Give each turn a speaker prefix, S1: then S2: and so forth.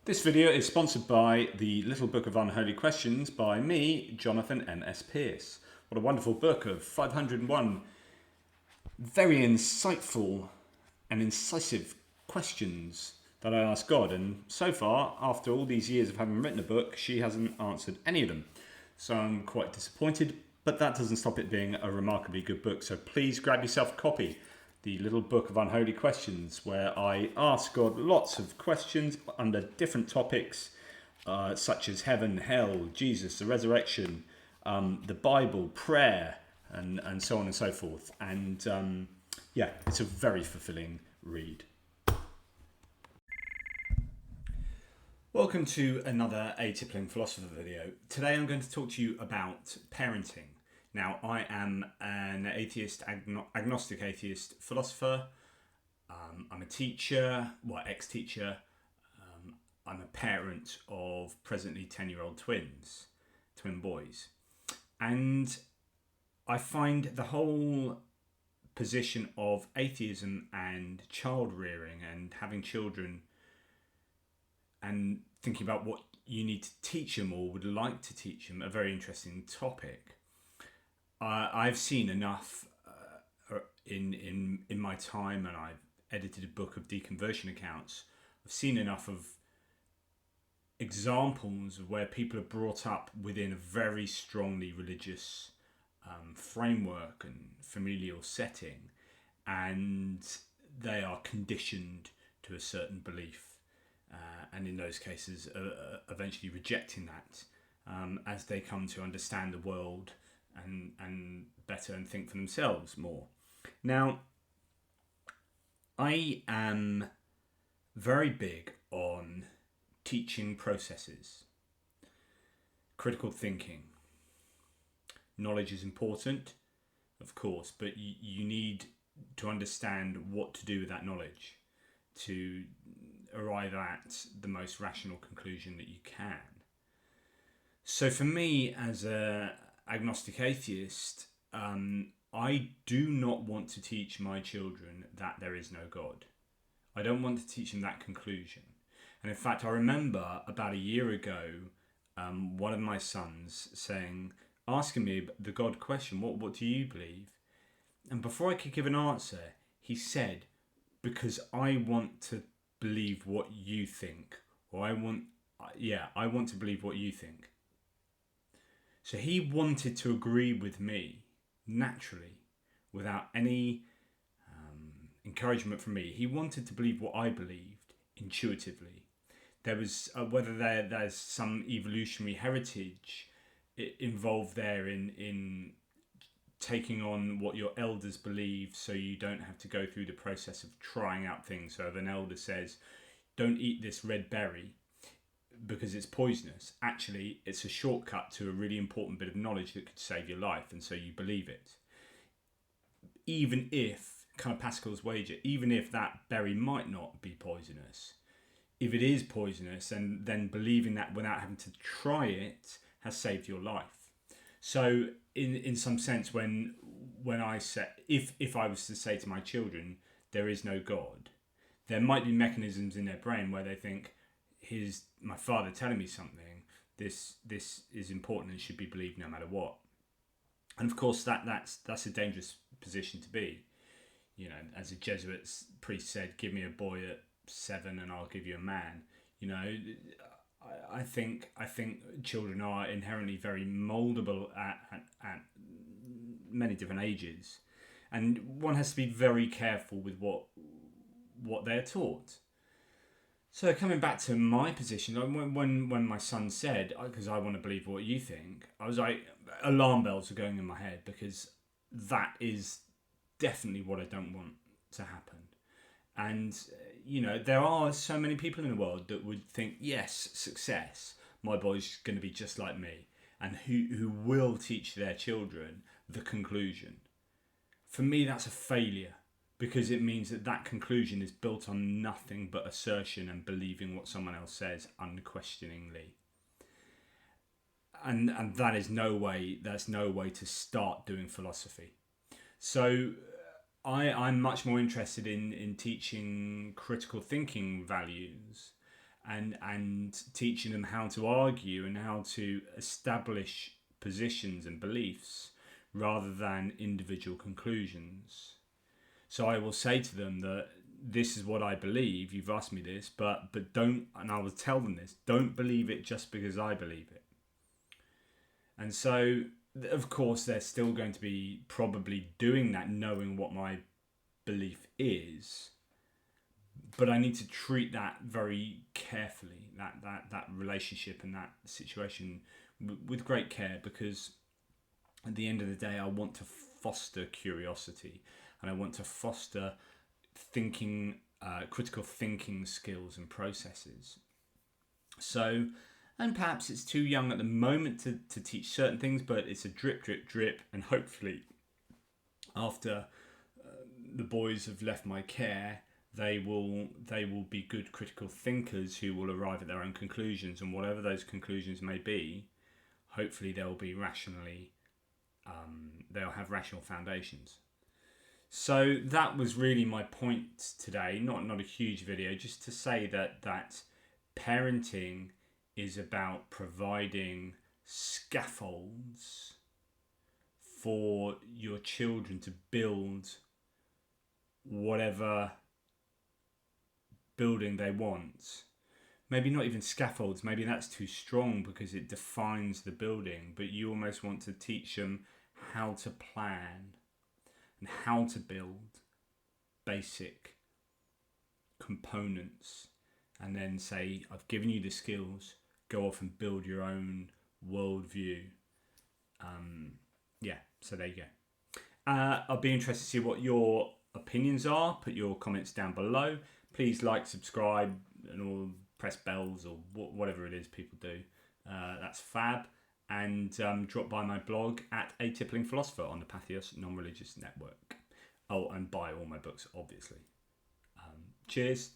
S1: This video is sponsored by the Little Book of Unholy Questions by me, Jonathan M.S. Pearce. What a wonderful book of 501 very insightful and incisive questions that I asked God. And so far, after all these years of having written a book, she hasn't answered any of them. So I'm quite disappointed, but that doesn't stop it being a remarkably good book. So please grab yourself a copy. The Little Book of Unholy Questions, where I ask God lots of questions under different topics, such as heaven, hell, Jesus, the resurrection, the Bible, prayer, and so on and so forth. And it's a very fulfilling read. Welcome to another Atypical Philosopher video. Today I'm going to talk to you about parenting. Now, I am an agnostic atheist philosopher. I'm a teacher, ex-teacher. I'm a parent of presently 10-year-old twin boys. And I find the whole position of atheism and child rearing and having children and thinking about what you need to teach them or would like to teach them a very interesting topic. I've seen enough in my time, and I've edited a book of deconversion accounts. I've seen enough of examples of where people are brought up within a very strongly religious framework and familial setting, and they are conditioned to a certain belief, and in those cases eventually rejecting that as they come to understand the world and better and think for themselves more. Now, I am very big on teaching processes, critical thinking. Knowledge is important, of course, but you need to understand what to do with that knowledge to arrive at the most rational conclusion that you can. So for me, as a agnostic atheist, I do not want to teach my children that there is no God. I don't want to teach them that conclusion. And in fact, I remember about a year ago, one of my sons asking me the God question, what do you believe? And before I could give an answer, he said, because I want to believe what you think, or I want to believe what you think. So he wanted to agree with me naturally, without any encouragement from me. He wanted to believe what I believed intuitively. There was whether there's some evolutionary heritage involved there in taking on what your elders believe, so you don't have to go through the process of trying out things. So if an elder says, "Don't eat this red berry because it's poisonous," actually it's a shortcut to a really important bit of knowledge that could save your life, and so you believe it. Even if, kind of Pascal's wager, even if that berry might not be poisonous, if it is poisonous, and then believing that without having to try it has saved your life. So in some sense, when I say, if I was to say to my children, there is no God, there might be mechanisms in their brain where they think, here's my father telling me something, this is important and should be believed no matter what. And of course that's a dangerous position to be. You know, as a Jesuit priest said, give me a boy at 7 and I'll give you a man. You know, I think children are inherently very moldable at many different ages, and one has to be very careful with what they're taught. So coming back to my position, when my son said, because I want to believe what you think, I was like, alarm bells were going in my head, because that is definitely what I don't want to happen. And, you know, there are so many people in the world that would think, yes, success, my boy's going to be just like me, and who will teach their children the conclusion. For me, that's a failure, because it means that conclusion is built on nothing but assertion and believing what someone else says unquestioningly. And that's no way to start doing philosophy. So I'm much more interested in teaching critical thinking values and teaching them how to argue and how to establish positions and beliefs rather than individual conclusions. So I will say to them that this is what I believe. You've asked me this, but don't, and I will tell them this, don't believe it just because I believe it. And so, of course, they're still going to be probably doing that, knowing what my belief is. But I need to treat that very carefully, that relationship and that situation with great care, because at the end of the day, I want to foster curiosity, and I want to foster thinking, critical thinking skills and processes. So, and perhaps it's too young at the moment to teach certain things, but it's a drip, drip, drip, and hopefully after the boys have left my care, they will be good critical thinkers who will arrive at their own conclusions, and whatever those conclusions may be, hopefully they'll be rationally, they'll have rational foundations. So that was really my point today. Not a huge video, just to say that parenting is about providing scaffolds for your children to build whatever building they want. Maybe not even scaffolds, maybe that's too strong because it defines the building, but you almost want to teach them how to plan and how to build basic components, and then say, I've given you the skills, go off and build your own worldview. So there you go. I'll be interested to see what your opinions are. Put your comments down below. Please like, subscribe, and all, press bells or whatever it is people do. That's fab. And drop by my blog at A Tippling Philosopher on the Atheist Non-Religious Network. Oh, and buy all my books, obviously. Cheers.